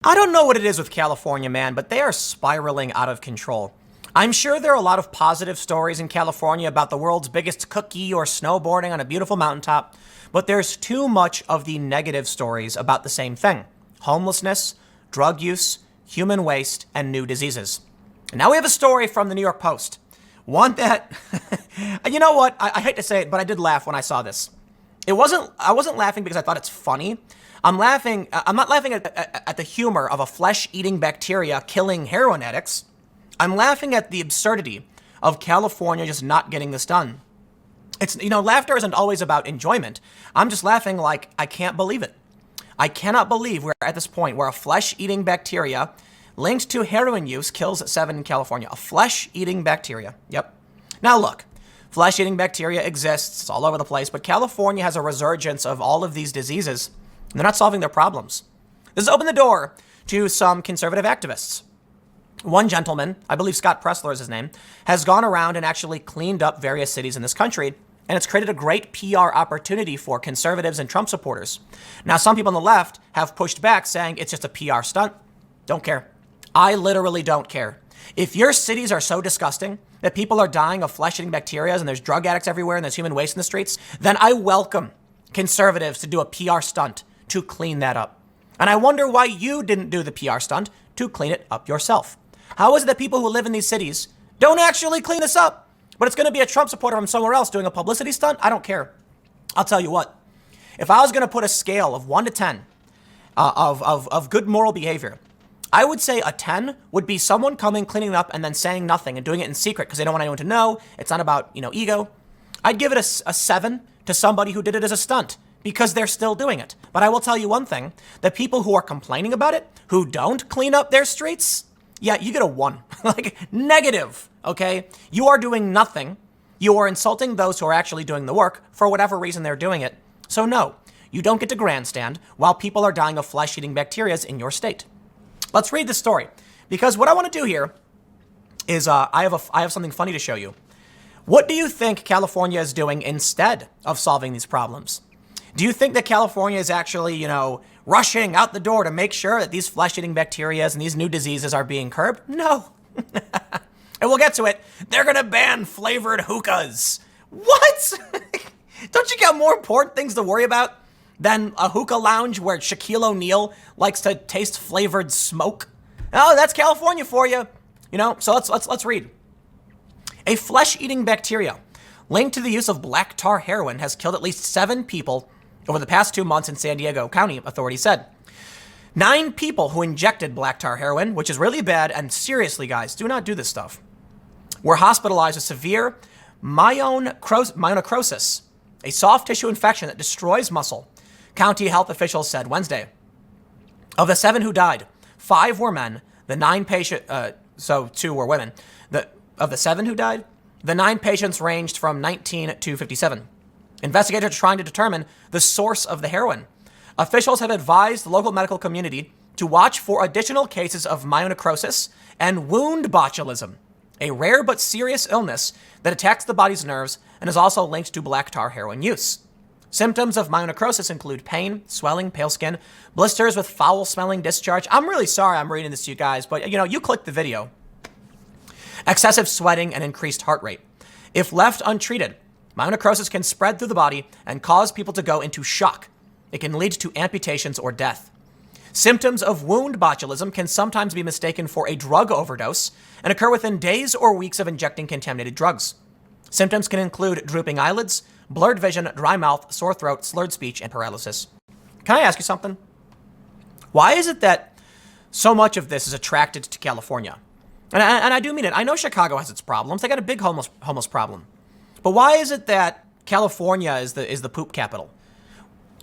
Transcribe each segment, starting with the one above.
I don't know what it is with California, man, but they are spiraling out of control. I'm sure there are a lot of positive stories in California about the world's biggest cookie or snowboarding on a beautiful mountaintop, but there's too much of the negative stories about the same thing: homelessness, drug use, human waste, and new diseases. And now we have a story from the New York Post. One that, you know what? I hate to say it, but I did laugh when I saw this. I wasn't laughing because I thought it's funny. I'm not laughing at the humor of a flesh-eating bacteria killing heroin addicts. I'm laughing at the absurdity of California just not getting this done. Laughter isn't always about enjoyment. I'm just laughing like I can't believe it. I cannot believe we're at this point where a flesh-eating bacteria linked to heroin use kills 7 in California. A flesh-eating bacteria. Yep. Now look, flesh-eating bacteria exists. It's all over the place, but California has a resurgence of all of these diseases. They're not solving their problems. This has opened the door to some conservative activists. One gentleman, I believe Scott Pressler is his name, has gone around and actually cleaned up various cities in this country, and it's created a great PR opportunity for conservatives and Trump supporters. Now, some people on the left have pushed back saying it's just a PR stunt. Don't care. I literally don't care. If your cities are so disgusting that people are dying of flesh-eating bacteria and there's drug addicts everywhere and there's human waste in the streets, then I welcome conservatives to do a PR stunt to clean that up. And I wonder why you didn't do the PR stunt to clean it up yourself. How is it that people who live in these cities don't actually clean this up, but it's going to be a Trump supporter from somewhere else doing a publicity stunt? I don't care. I'll tell you what, if I was going to put a scale of 1 to 10 of good moral behavior, I would say a 10 would be someone coming, cleaning it up, and then saying nothing and doing it in secret because they don't want anyone to know. It's not about, ego. I'd give it a 7 to somebody who did it as a stunt, because they're still doing it. But I will tell you one thing, the people who are complaining about it, who don't clean up their streets, yeah, you get a 1, like negative, okay? You are doing nothing. You are insulting those who are actually doing the work for whatever reason they're doing it. So no, you don't get to grandstand while people are dying of flesh-eating bacteria in your state. Let's read the story, because what I want to do here is I have something funny to show you. What do you think California is doing instead of solving these problems? Do you think that California is actually, rushing out the door to make sure that these flesh-eating bacteria and these new diseases are being curbed? No. And we'll get to it. They're going to ban flavored hookahs. What? Don't you got more important things to worry about than a hookah lounge where Shaquille O'Neal likes to taste flavored smoke? Oh, that's California for you. So let's read. A flesh-eating bacteria linked to the use of black tar heroin has killed at least 7 people over the past 2 months in San Diego County, authorities said. 9 people who injected black tar heroin, which is really bad, and seriously, guys, do not do this stuff, were hospitalized with severe myonecrosis, a soft tissue infection that destroys muscle, county health officials said Wednesday. Of the 7 who died, 5 were men, the 9 so 2 were women. Of the 7 who died, the 9 patients ranged from 19 to 57. Investigators are trying to determine the source of the heroin. Officials have advised the local medical community to watch for additional cases of myonecrosis and wound botulism, a rare but serious illness that attacks the body's nerves and is also linked to black tar heroin use. Symptoms of myonecrosis include pain, swelling, pale skin, blisters with foul-smelling discharge. I'm really sorry I'm reading this to you guys, but you click the video. Excessive sweating and increased heart rate. If left untreated, myonecrosis can spread through the body and cause people to go into shock. It can lead to amputations or death. Symptoms of wound botulism can sometimes be mistaken for a drug overdose and occur within days or weeks of injecting contaminated drugs. Symptoms can include drooping eyelids, blurred vision, dry mouth, sore throat, slurred speech, and paralysis. Can I ask you something? Why is it that so much of this is attracted to California? And I do mean it. I know Chicago has its problems. They got a big homeless problem. But why is it that California is the poop capital?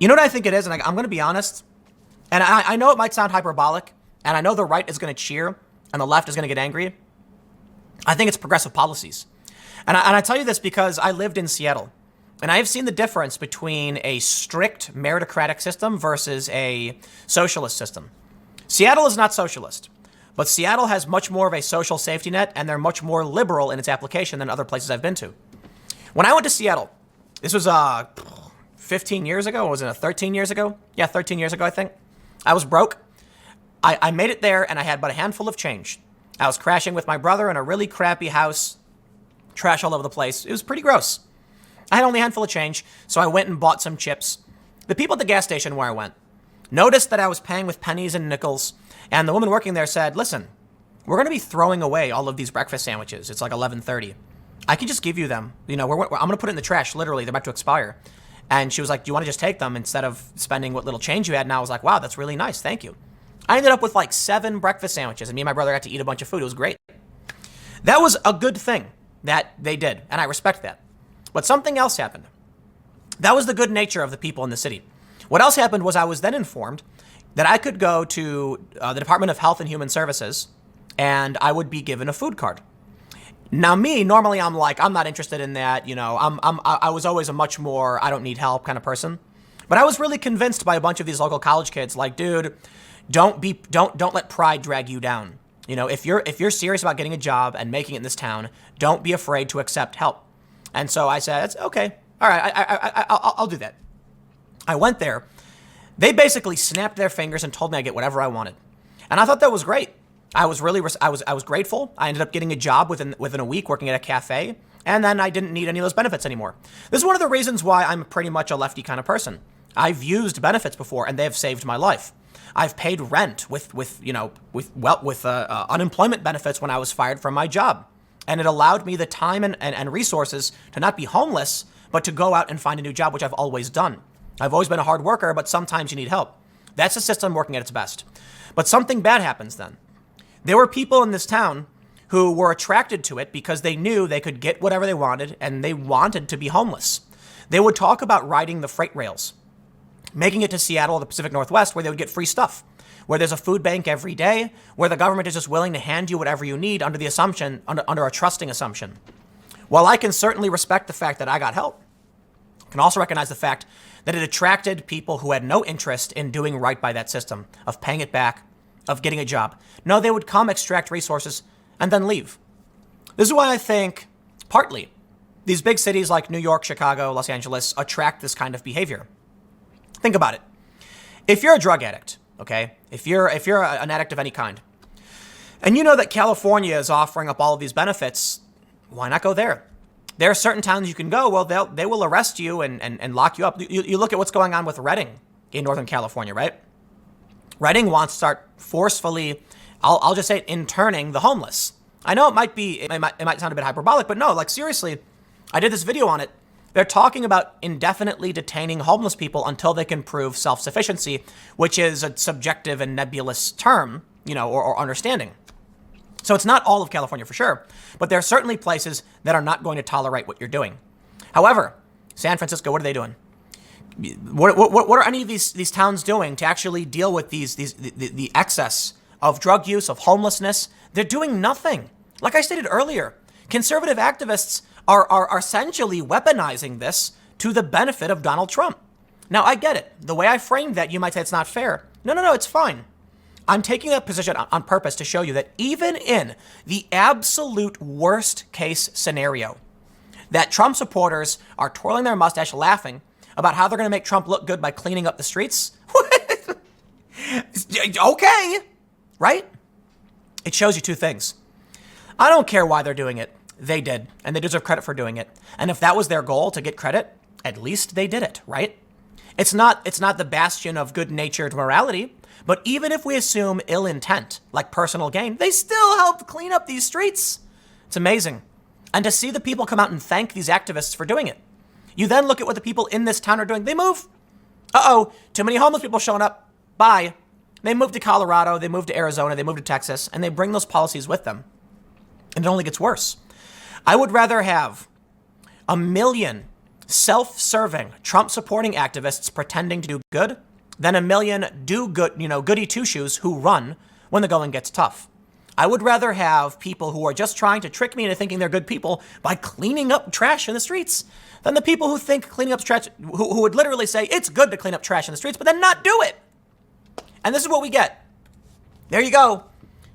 You know what I think it is? And I'm going to be honest. And I know it might sound hyperbolic. And I know the right is going to cheer and the left is going to get angry. I think it's progressive policies. And I tell you this because I lived in Seattle. And I have seen the difference between a strict meritocratic system versus a socialist system. Seattle is not socialist. But Seattle has much more of a social safety net, and they're much more liberal in its application than other places I've been to. When I went to Seattle, this was 15 years ago, or was it 13 years ago? Yeah, 13 years ago, I think. I was broke. I made it there and I had but a handful of change. I was crashing with my brother in a really crappy house, trash all over the place. It was pretty gross. I had only a handful of change, so I went and bought some chips. The people at the gas station where I went noticed that I was paying with pennies and nickels, and the woman working there said, listen, we're going to be throwing away all of these breakfast sandwiches. It's like 11:30. I can just give you them. I'm going to put it in the trash, literally. They're about to expire. And she was like, do you want to just take them instead of spending what little change you had? And I was like, wow, that's really nice. Thank you. I ended up with like 7 breakfast sandwiches, and me and my brother got to eat a bunch of food. It was great. That was a good thing that they did, and I respect that. But something else happened. That was the good nature of the people in the city. What else happened was I was then informed that I could go to the Department of Health and Human Services, and I would be given a food card. Now, normally I'm like, I'm not interested in that. I was always a much more, I don't need help kind of person. But I was really convinced by a bunch of these local college kids, like, dude, don't let pride drag you down. If you're serious about getting a job and making it in this town, don't be afraid to accept help. And so I said, it's okay. All right, I'll do that. I went there. They basically snapped their fingers and told me I get whatever I wanted. And I thought that was great. I was grateful. I ended up getting a job within a week working at a cafe, and then I didn't need any of those benefits anymore. This is one of the reasons why I'm pretty much a lefty kind of person. I've used benefits before, and they have saved my life. I've paid rent with unemployment benefits when I was fired from my job, and it allowed me the time and resources to not be homeless, but to go out and find a new job, which I've always done. I've always been a hard worker, but sometimes you need help. That's the system working at its best. But something bad happens then. There were people in this town who were attracted to it because they knew they could get whatever they wanted, and they wanted to be homeless. They would talk about riding the freight rails, making it to Seattle or the Pacific Northwest, where they would get free stuff, where there's a food bank every day, where the government is just willing to hand you whatever you need under a trusting assumption. While I can certainly respect the fact that I got help, I can also recognize the fact that it attracted people who had no interest in doing right by that system, of paying it back, of getting a job. No, they would come, extract resources, and then leave. This is why I think, partly, these big cities like New York, Chicago, Los Angeles attract this kind of behavior. Think about it. If you're a drug addict, okay, if you're an addict of any kind, and you know that California is offering up all of these benefits, why not go there? There are certain towns you can go. Well, they will arrest you and lock you up. You look at what's going on with Redding in Northern California, right? Redding wants to start forcefully, I'll just say it, interning the homeless. I know it might sound a bit hyperbolic, but no, like seriously, I did this video on it. They're talking about indefinitely detaining homeless people until they can prove self-sufficiency, which is a subjective and nebulous term, or understanding. So it's not all of California for sure, but there are certainly places that are not going to tolerate what you're doing. However, San Francisco, what are they doing? What are any of these towns doing to actually deal with the excess of drug use, of homelessness? They're doing nothing. Like I stated earlier, conservative activists are essentially weaponizing this to the benefit of Donald Trump. Now, I get it. The way I framed that, you might say it's not fair. No, it's fine. I'm taking that position on purpose to show you that even in the absolute worst case scenario, that Trump supporters are twirling their mustache laughing about how they're going to make Trump look good by cleaning up the streets. Okay, right? It shows you two things. I don't care why they're doing it. They did, and they deserve credit for doing it. And if that was their goal, to get credit, at least they did it, right? It's not the bastion of good-natured morality, but even if we assume ill intent, like personal gain, they still helped clean up these streets. It's amazing. And to see the people come out and thank these activists for doing it. You then look at what the people in this town are doing. They move. Too many homeless people showing up. Bye. They move to Colorado, they move to Arizona, they move to Texas, and they bring those policies with them. And it only gets worse. I would rather have 1 million self-serving, Trump-supporting activists pretending to do good than 1 million goody two-shoes who run when the going gets tough. I would rather have people who are just trying to trick me into thinking they're good people by cleaning up trash in the streets than the people who think cleaning up trash, who would literally say it's good to clean up trash in the streets, but then not do it. And this is what we get. There you go.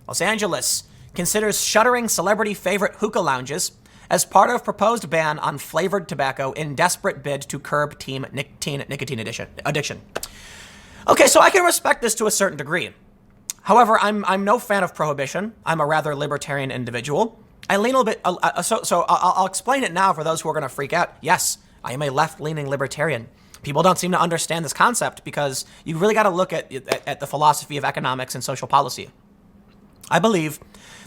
Los Angeles considers shuttering celebrity favorite hookah lounges as part of proposed ban on flavored tobacco in desperate bid to curb teen nicotine addiction. Okay, so I can respect this to a certain degree. However, I'm no fan of prohibition. I'm a rather libertarian individual. I lean a little bit, so I'll explain it now for those who are going to freak out. Yes, I am a left-leaning libertarian. People don't seem to understand this concept because you really got to look at the philosophy of economics and social policy. I believe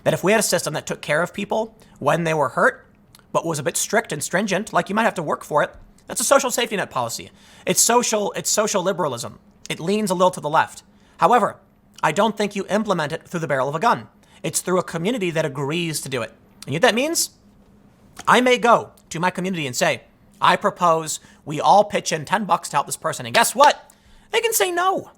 that if we had a system that took care of people when they were hurt, but was a bit strict and stringent, like you might have to work for it, that's a social safety net policy. It's social liberalism. It leans a little to the left. However, I don't think you implement it through the barrel of a gun. It's through a community that agrees to do it. And you know what that means? I may go to my community and say, I propose we all pitch in $10 to help this person. And guess what? They can say no.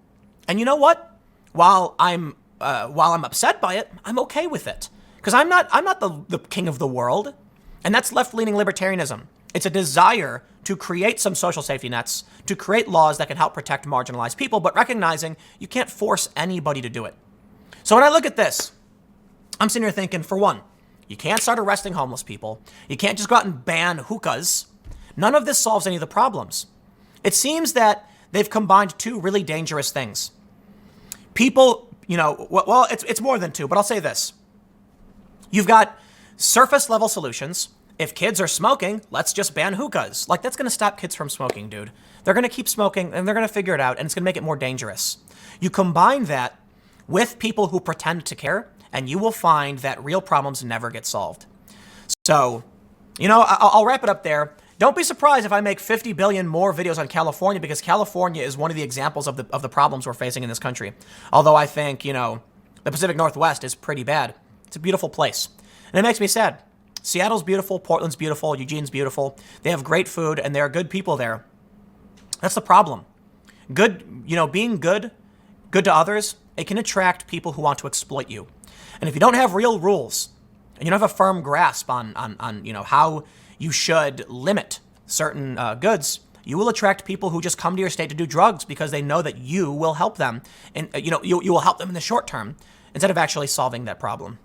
And you know what? While I'm upset by it, I'm okay with it. Because I'm not the king of the world. And that's left-leaning libertarianism. It's a desire to create some social safety nets, to create laws that can help protect marginalized people, but recognizing you can't force anybody to do it. So when I look at this, I'm sitting here thinking, for one, you can't start arresting homeless people. You can't just go out and ban hookahs. None of this solves any of the problems. It seems that they've combined two really dangerous things. People, well, it's more than two, but I'll say this. You've got surface level solutions. If kids are smoking, let's just ban hookahs. Like, that's going to stop kids from smoking, dude. They're going to keep smoking and they're going to figure it out, and it's going to make it more dangerous. You combine that with people who pretend to care, and you will find that real problems never get solved. So, I'll wrap it up there. Don't be surprised if I make 50 billion more videos on California, because California is one of the examples of the problems we're facing in this country. Although I think, the Pacific Northwest is pretty bad. It's a beautiful place. And it makes me sad. Seattle's beautiful, Portland's beautiful, Eugene's beautiful. They have great food and there are good people there. That's the problem. Being good to others, it can attract people who want to exploit you. And if you don't have real rules and you don't have a firm grasp on how you should limit certain goods, you will attract people who just come to your state to do drugs because they know that you will help them. And, you will help them in the short term instead of actually solving that problem.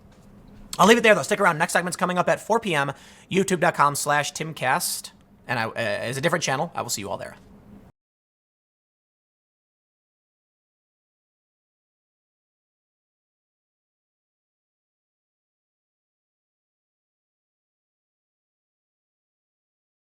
I'll leave it there, though. Stick around. Next segment's coming up at 4 p.m. YouTube.com/TimCast. And it's a different channel. I will see you all there.